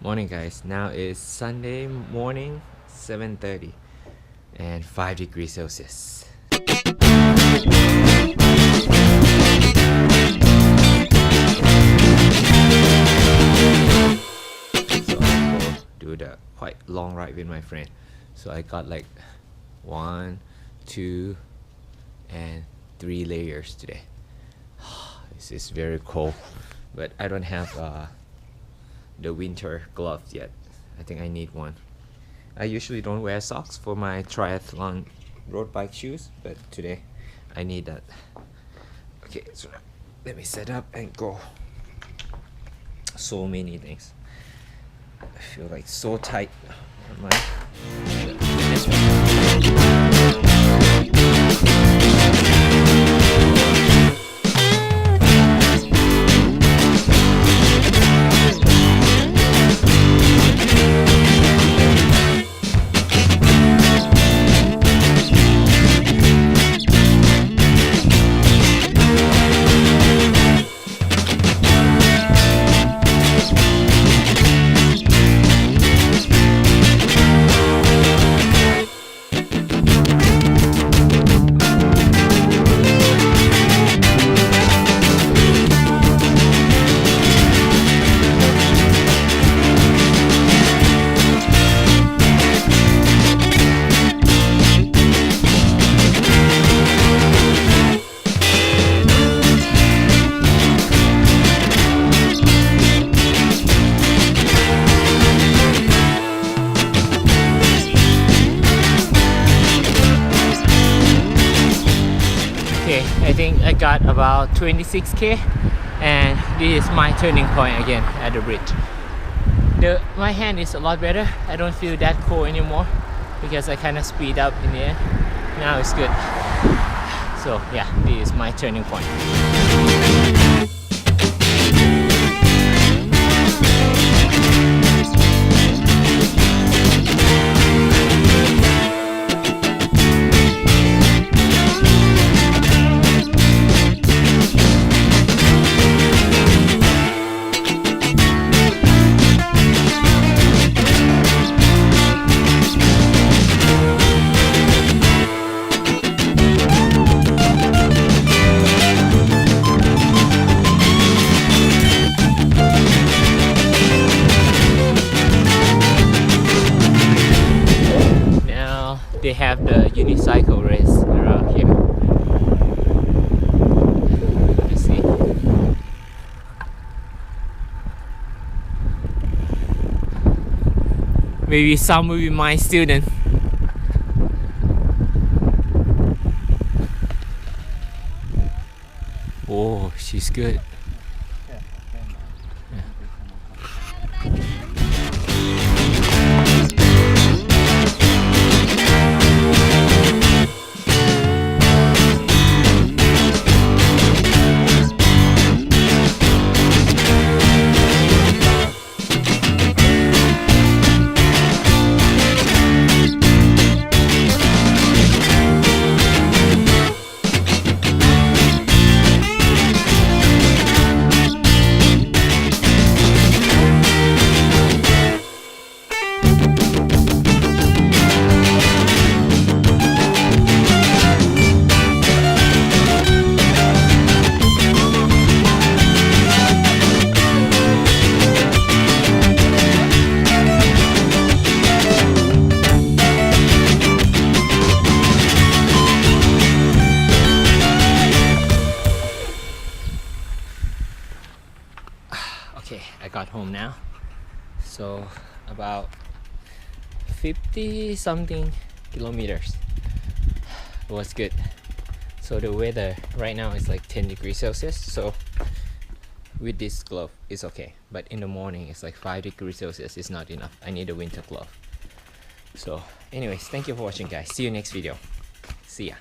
Morning guys, now is Sunday morning, 7:30 and 5 degrees Celsius. So I'll go do the quite long ride with my friend. So I got like 1, 2 and 3 layers today. This is very cold, but I don't have the winter gloves yet. I think I need one. I usually don't wear socks for my triathlon road bike shoes, but today I need that. Okay, so now let me set up and go. So many things. I feel like so tight on my I think I got about 26k, and this is my turning point again at the bridge. My hand is a lot better. I don't feel that cold anymore because I kind of speed up in the end. Now it's good. So yeah, this is my turning point. They have the unicycle race around here. Let's see. Maybe some will be my student. Oh, she's good. Okay, I got home now. So about 50 something kilometers. It was good. So the weather right now is like 10 degrees Celsius. So with this glove it's okay. But in the morning it's like 5 degrees Celsius. It's not enough. I need a winter glove. So anyways, thank you for watching guys. See you next video. See ya.